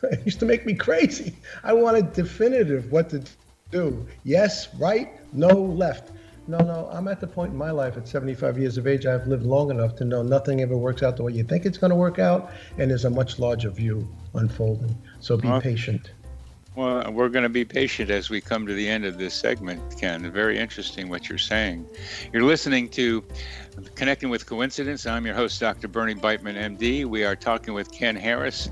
It used to make me crazy. I wanted definitive what to do. Yes, right, no, left. No, I'm at the point in my life at 75 years of age, I've lived long enough to know nothing ever works out the way you think it's going to work out, and there's a much larger view unfolding. So be patient. Well, we're going to be patient as we come to the end of this segment, Ken. Very interesting what you're saying. You're listening to Connecting with Coincidence. I'm your host, Dr. Bernie Beitman, MD. We are talking with Ken Harris,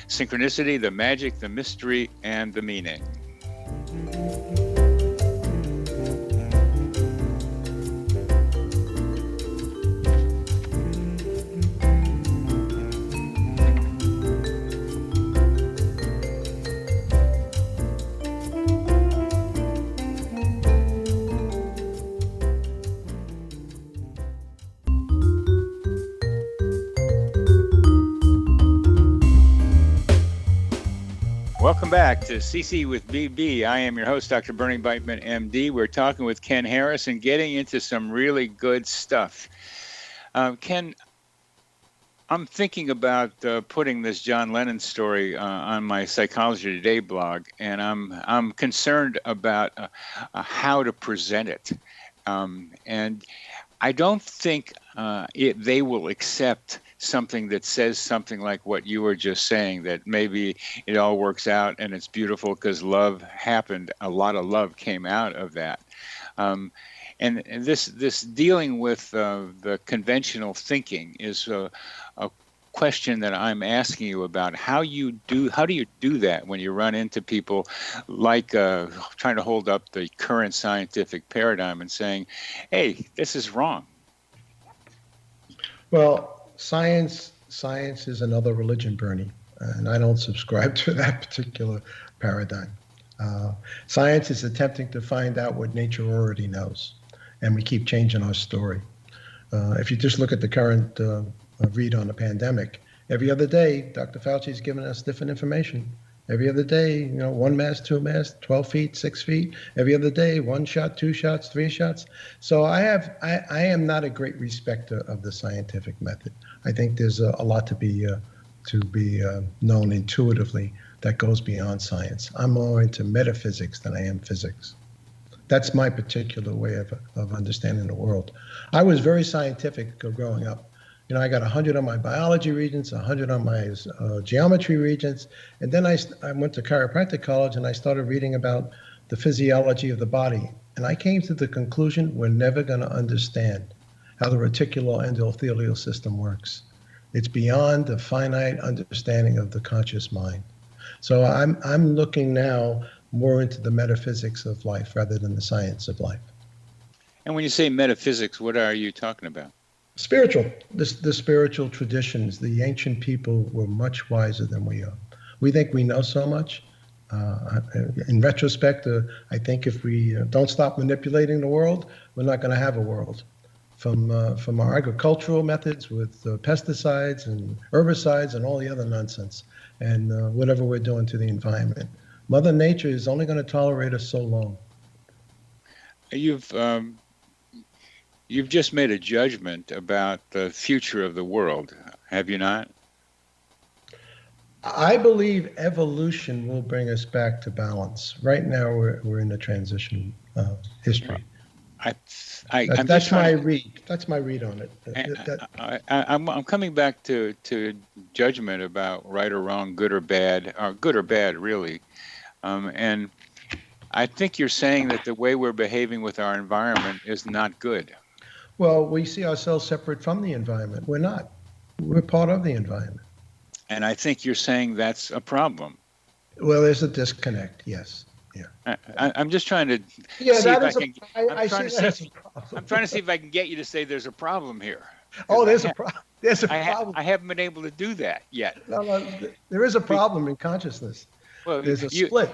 Synchronicity, the magic, the mystery, and the meaning. Welcome back to CC with BB. I am your host, Dr. Bernie Beitman, MD. We're talking with Ken Harris and getting into some really good stuff. Ken, I'm thinking about putting this John Lennon story on my Psychology Today blog, and I'm concerned about how to present it. And I don't think they will accept something that says something like what you were just saying, that maybe it all works out and it's beautiful because love happened. A lot of love came out of that. And this dealing with the conventional thinking is a question that I'm asking you about. How do you do that when you run into people like trying to hold up the current scientific paradigm and saying, hey, this is wrong? Well, science is another religion, Bernie, and I don't subscribe to that particular paradigm. Science is attempting to find out what nature already knows, and we keep changing our story. If you just look at the current read on the pandemic, every other day, Dr. Fauci is giving us different information. Every other day, 1 mask, 2 masks, 12 feet, 6 feet. Every other day, 1 shot, 2 shots, 3 shots. So I am not a great respecter of the scientific method. I think there's a lot to be known intuitively that goes beyond science. I'm more into metaphysics than I am physics. That's my particular way of understanding the world. I was very scientific growing up. I got 100 on my biology regents, 100 on my geometry regents, and then I went to chiropractic college and I started reading about the physiology of the body. And I came to the conclusion we're never going to understand how the reticuloendothelial system works. It's beyond the finite understanding of the conscious mind. So I'm looking now more into the metaphysics of life rather than the science of life. And when you say metaphysics, what are you talking about? Spiritual, the spiritual traditions. The ancient people were much wiser than we are. We think we know so much. In retrospect, I think if we don't stop manipulating the world, we're not going to have a world. From our agricultural methods with pesticides and herbicides and all the other nonsense, and whatever we're doing to the environment. Mother Nature is only going to tolerate us so long. You've just made a judgment about the future of the world, have you not? I believe evolution will bring us back to balance. Right now, we're in a transition history. That's my read. That's my read on it. I'm coming back to judgment about right or wrong, good or bad, really. And I think you're saying that the way we're behaving with our environment is not good. Well, we see ourselves separate from the environment. We're not. We're part of the environment. And I think you're saying that's a problem. Well, there's a disconnect, yes. Yeah. I'm just trying to see if I can. I'm trying to see if I can get you to say there's a problem here. Oh, there's a problem. There's a problem. I haven't been able to do that yet. No, there is a problem in consciousness. Well, there's a split.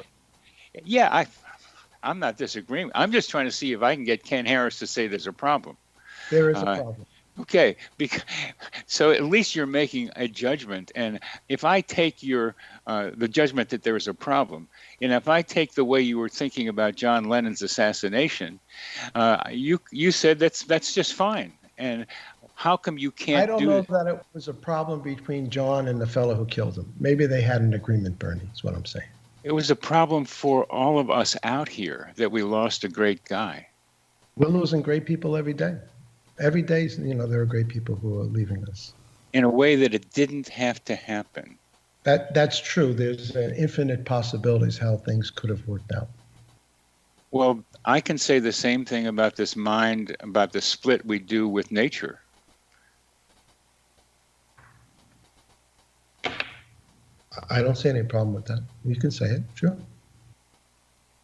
Yeah, I'm not disagreeing. I'm just trying to see if I can get Ken Harris to say there's a problem. There is a problem. Okay, so at least you're making a judgment, and if I take the judgment that there is a problem, and if I take the way you were thinking about John Lennon's assassination, you said that's just fine. And how come you can't? I don't know that it was a problem between John and the fellow who killed him. Maybe they had an agreement, Bernie. Is what I'm saying. It was a problem for all of us out here that we lost a great guy. We're losing great people every day. Every day, there are great people who are leaving us. In a way that it didn't have to happen. That's true. There's infinite possibilities how things could have worked out. Well, I can say the same thing about this mind, about the split we do with nature. I don't see any problem with that. You can say it, sure.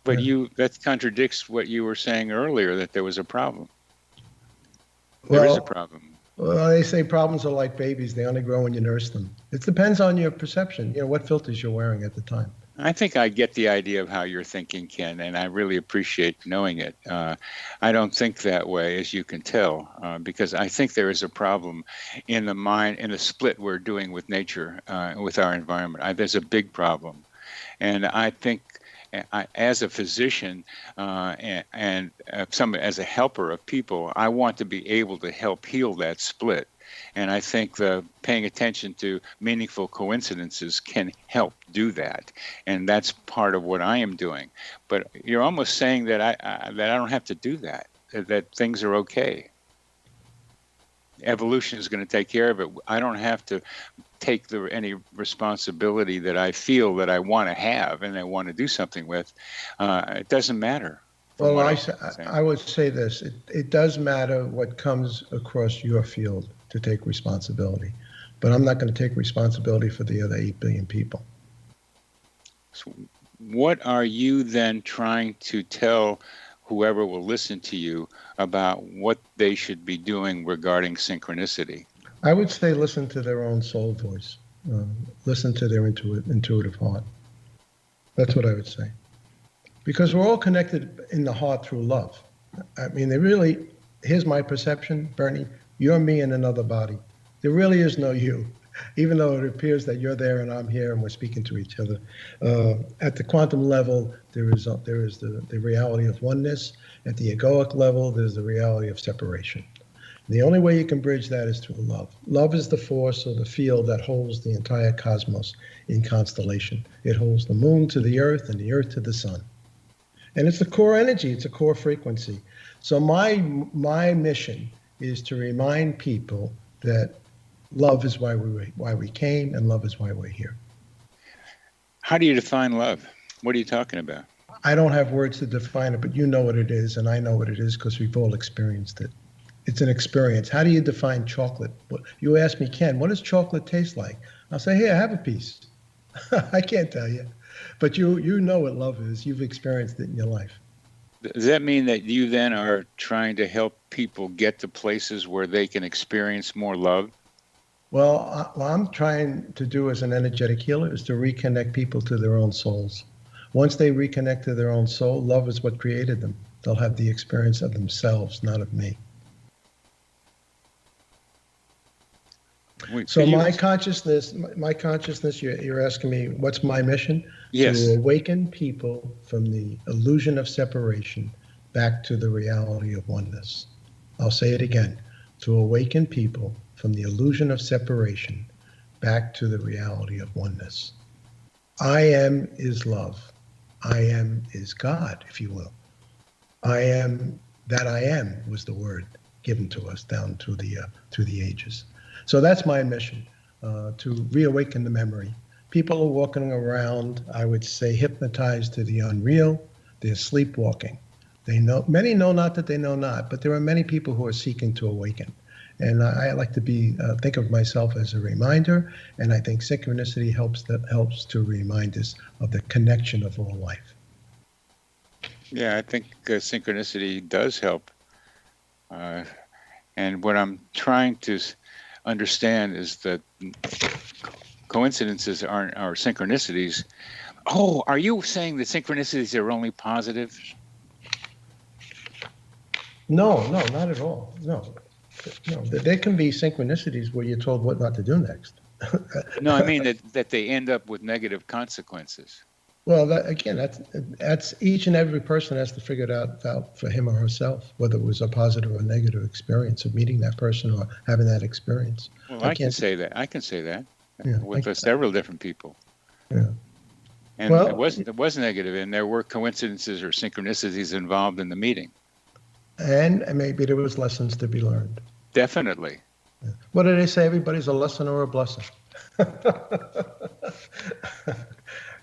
But that contradicts what you were saying earlier, that there was a problem. There is a problem. Well, they say problems are like babies. They only grow when you nurse them. It depends on your perception, what filters you're wearing at the time. I think I get the idea of how you're thinking, Ken, and I really appreciate knowing it. I don't think that way, as you can tell, because I think there is a problem in the mind, in the split we're doing with nature, with our environment. There's a big problem. And I think as a physician and as a helper of people, I want to be able to help heal that split. And I think paying attention to meaningful coincidences can help do that. And that's part of what I am doing. But you're almost saying that I don't have to do that, that things are okay. Evolution is going to take care of it. I don't have to take any responsibility that I feel that I want to have and I want to do something with. It doesn't matter. Well, I would say this. It does matter what comes across your field to take responsibility. But I'm not going to take responsibility for the other 8 billion people. So what are you then trying to tell whoever will listen to you about what they should be doing regarding synchronicity? I would say listen to their own soul voice. Listen to their intuitive heart. That's what I would say. Because we're all connected in the heart through love. I mean, here's my perception, Bernie, you're me in another body. There really is no you, even though it appears that you're there and I'm here and we're speaking to each other. At the quantum level, there is the reality of oneness. At the egoic level, there's the reality of separation. The only way you can bridge that is through love. Love is the force or the field that holds the entire cosmos in constellation. It holds the moon to the earth and the earth to the sun. And it's the core energy, it's a core frequency. So my mission is to remind people that love is why we came and love is why we're here. How do you define love? What are you talking about? I don't have words to define it, but you know what it is, and I know what it is because we've all experienced it. It's an experience. How do you define chocolate? You ask me, Ken, what does chocolate taste like? I'll say, here, have a piece. I can't tell you. But you know what love is. You've experienced it in your life. Does that mean that you then are trying to help people get to places where they can experience more love? Well, what I'm trying to do as an energetic healer is to reconnect people to their own souls. Once they reconnect to their own soul, love is what created them. They'll have the experience of themselves, not of me. So my consciousness, you're asking me, what's my mission? Yes. To awaken people from the illusion of separation back to the reality of oneness. I'll say it again. To awaken people from the illusion of separation back to the reality of oneness. I am is love. I am is God, if you will. I am that I am was the word given to us down through the ages. So that's my mission, to reawaken the memory. People are walking around, I would say, hypnotized to the unreal. They're sleepwalking. Many know not that they know not, but there are many people who are seeking to awaken. And I like to think of myself as a reminder, and I think synchronicity helps to remind us of the connection of all life. Yeah, I think synchronicity does help. And what I'm trying to understand is that coincidences are synchronicities. Oh, are you saying that synchronicities are only positive? No, not at all. No, there can be synchronicities where you're told what not to do next. No, I mean that they end up with negative consequences. Well, that's each and every person has to figure it out for him or herself, whether it was a positive or negative experience of meeting that person or having that experience. Well, I can say that. Yeah, with several different people. Yeah. And it was negative, and there were coincidences or synchronicities involved in the meeting. And maybe there was lessons to be learned. Definitely. Yeah. What do they say? Everybody's a lesson or a blessing.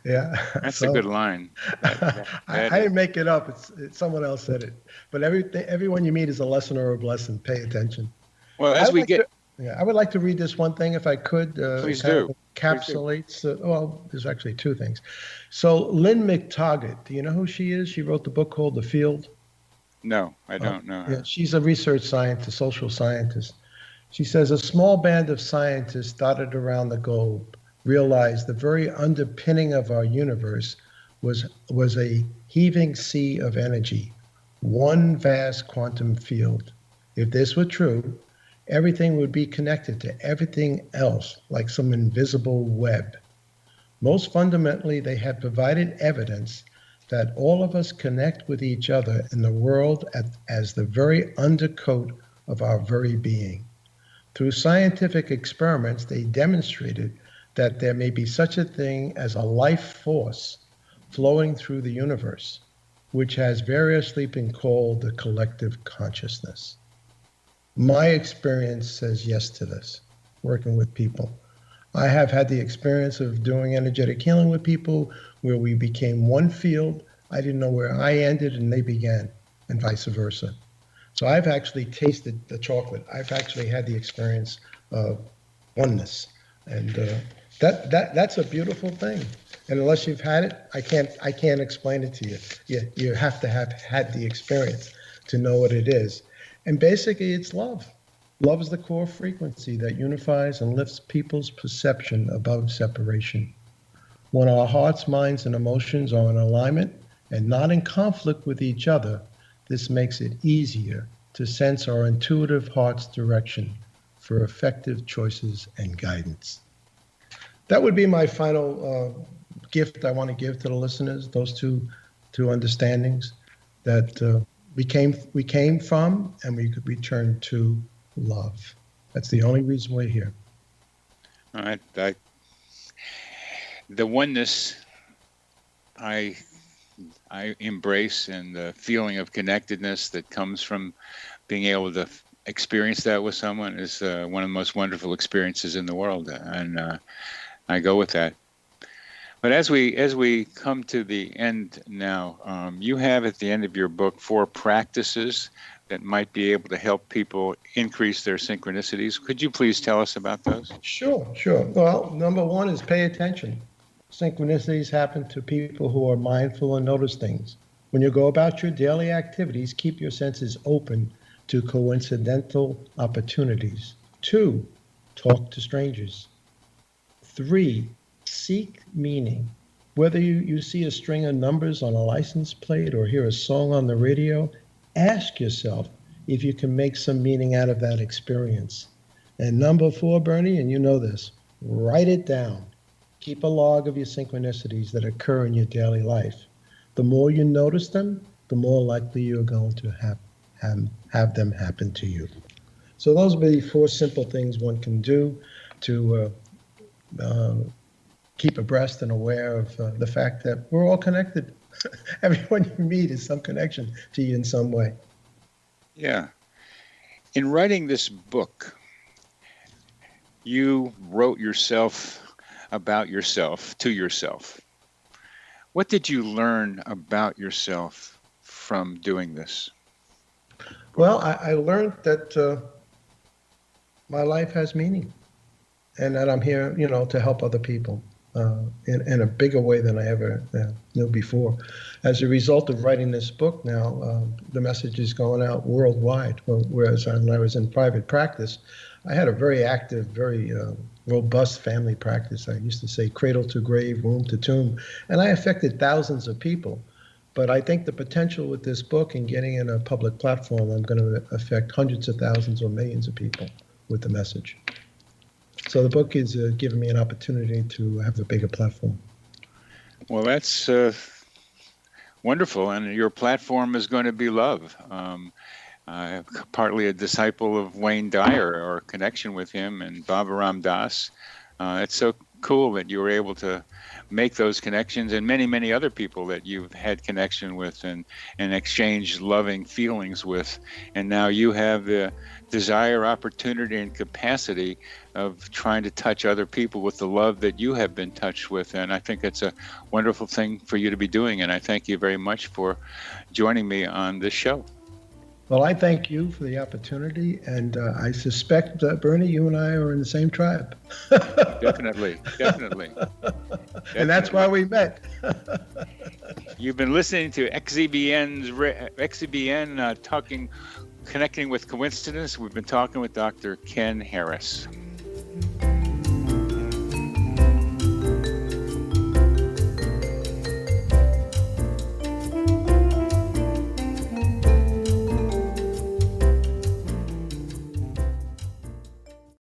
Yeah, that's a good line. I didn't make it up. It's someone else said it. But everyone you meet is a lesson or a blessing. Pay attention. Well, I would like to read this one thing if I could. Please do. Encapsulates. Well, there's actually two things. So Lynn McTaggart, do you know who she is? She wrote the book called The Field. No, I don't know her. Yeah, she's a research scientist, social scientist. She says a small band of scientists dotted around the globe realized the very underpinning of our universe was a heaving sea of energy, one vast quantum field. If this were true, everything would be connected to everything else like some invisible web. Most fundamentally, they have provided evidence that all of us connect with each other in the world as the very undercoat of our very being. Through scientific experiments, they demonstrated that there may be such a thing as a life force flowing through the universe, which has variously been called the collective consciousness. My experience says yes to this, working with people. I have had the experience of doing energetic healing with people where we became one field. I didn't know where I ended and they began, and vice versa. So I've actually tasted the chocolate. I've actually had the experience of oneness, and that's a beautiful thing. And unless you've had it, I can't explain it to you. You have to have had the experience to know what it is. And basically, it's love. Love is the core frequency that unifies and lifts people's perception above separation. When our hearts, minds, and emotions are in alignment and not in conflict with each other, this makes it easier to sense our intuitive heart's direction for effective choices and guidance. That would be my final gift I want to give to the listeners, those two understandings that we came from and we could return to love. That's the only reason we're here. All right. The oneness I embrace, and the feeling of connectedness that comes from being able to experience that with someone is one of the most wonderful experiences in the world, and I go with that. But as we come to the end now, you have at the end of your book 4 practices that might be able to help people increase their synchronicities. Could you please tell us about those? Sure. Well, number 1 is pay attention. Synchronicities happen to people who are mindful and notice things. When you go about your daily activities, keep your senses open to coincidental opportunities. 2, talk to strangers. 3, seek meaning. Whether you see a string of numbers on a license plate or hear a song on the radio, ask yourself if you can make some meaning out of that experience. And number 4, Bernie, and you know this, write it down. Keep a log of your synchronicities that occur in your daily life. The more you notice them, the more likely you're going to have them happen to you. So those are the 4 simple things one can do to keep abreast and aware of the fact that we're all connected. Everyone you meet is some connection to you in some way. Yeah. In writing this book, you wrote about yourself to yourself. What did you learn about yourself from doing this? Well, I learned that my life has meaning, and that I'm here, to help other people in a bigger way than I ever knew before. As a result of writing this book now, the message is going out worldwide, whereas when I was in private practice, I had a very active, very robust family practice. I used to say cradle to grave, womb to tomb, and I affected thousands of people. But I think the potential with this book and getting in a public platform, I'm going to affect hundreds of thousands or millions of people with the message. So the book is giving me an opportunity to have a bigger platform. Well, that's wonderful, and your platform is going to be love. Partly a disciple of Wayne Dyer, or connection with him, and Baba Ram Das. It's so cool that you were able to make those connections, and many, many other people that you've had connection with and exchanged loving feelings with. And now you have the desire, opportunity, and capacity of trying to touch other people with the love that you have been touched with. And I think it's a wonderful thing for you to be doing. And I thank you very much for joining me on this show. Well, I thank you for the opportunity, and I suspect that, Bernie, you and I are in the same tribe. Definitely. And that's why we met. You've been listening to XZBN Connecting with Coincidence. We've been talking with Dr. Ken Harris.